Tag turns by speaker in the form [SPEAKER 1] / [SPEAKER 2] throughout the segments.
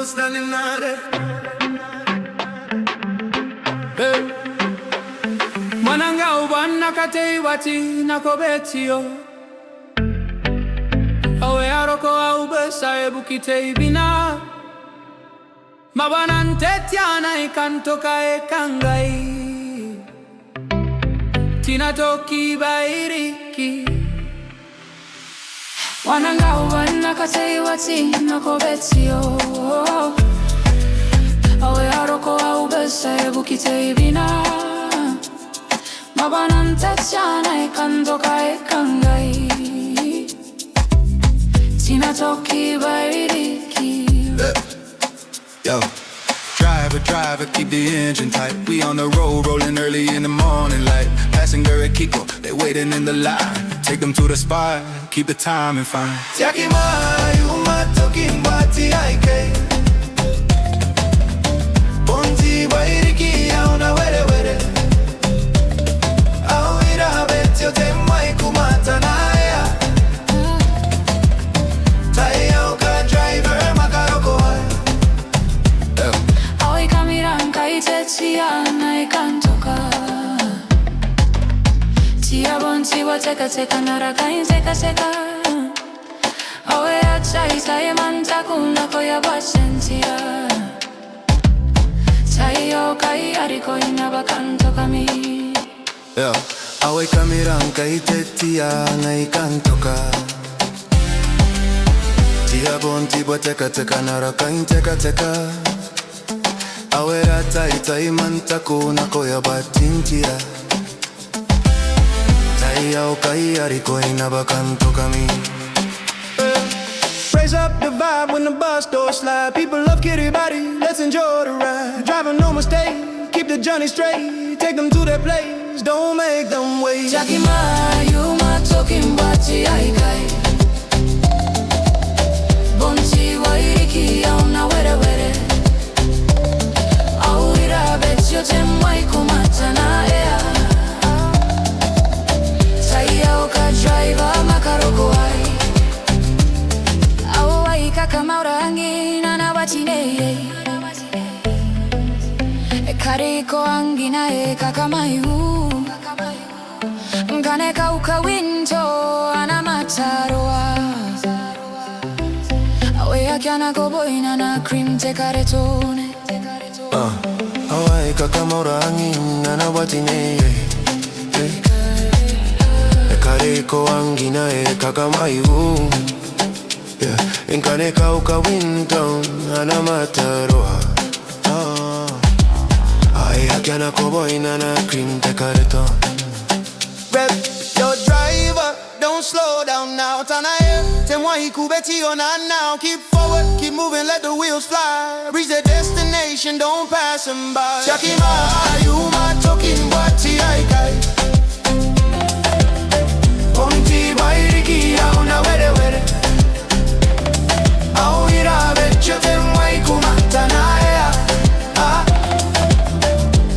[SPEAKER 1] standing there. Mananga ubana katei wati nakobetio. Awe aroko aubesa ebukitei bina. Mabanantetiana ikantoka ekangai. Tina toki bairiki. Wananga ubana katei wati nakobetio. Awe aroko aubesa ebukitei bina. Mabanantetiana ikantoka ekangai. Tina toki bairiki.
[SPEAKER 2] Yo, driver, keep the engine tight. We on the road, rolling early in the morning light. Passing girl Kiko, they waiting in the line. Take them to the spot, keep the time and fine.
[SPEAKER 1] Maiu, tokin, aikai. Bonti, riki, auna, were. Auira, betio, te maiku, ngaia. Kaoka, driver, makaroko. Tiana ikantoka. Tia bonti wa teka narakai teka. Awe acha manta kuna koya basentia. Kaoka ariko inabakantoka mi.
[SPEAKER 2] Yo, awe kamiranka tiana ikantoka. Tia bonti wa teka narakai teka. Awera tai manta kuna koya batintia. Tai aikai ariko inabakanto kami.
[SPEAKER 1] Raise up the vibe when the bus doors slide. People love Kiribati, let's enjoy the ride. Driving no mistake, keep the journey straight. Take them to their place, don't make them wait. Maiu, tokin, aikai. Bonti wa riki, auna, were. Betio te maiku ngaia. Kaoka driver makaroko ai. Aika rangi nana watine. Kariko angina maiu. Ngane kauka winto anamataroa. Awe akiana koboina na cream te karetone.
[SPEAKER 2] Aika rangi nana watine. Kariko angina maiu. Nkane kauka window anamataroa. Akiana koboina na cream te kareton.
[SPEAKER 1] Rep your driver, don't slow down now. Tanae, temwai kubeti on now. Keep forward, keep moving, let the wheels fly. Reach the destination, don't pass them by. Maiu, tokin, aikai. Bonti, riki, auna, were. Auira, betio, te maiku ngaia.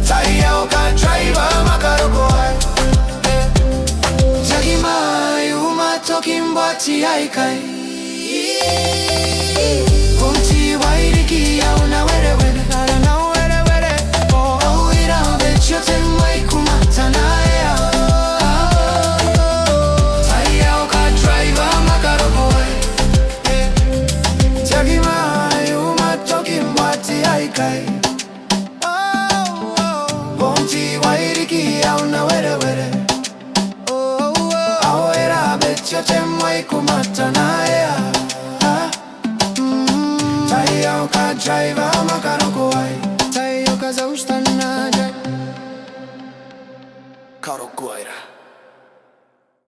[SPEAKER 1] Kaoka, driver, makaroko. Maiu, tokin, aikai. Bonti, riki, auna, were. Auira, betio, te maiku ngaia. Kaoka, driver, makaroko. Maiu, tokin, aikai. Bonti, riki, auna, were. Auira, betio, te maiku ngaia. Kaoka, driver, makaroko. Kaoka, zeus, karaoaki.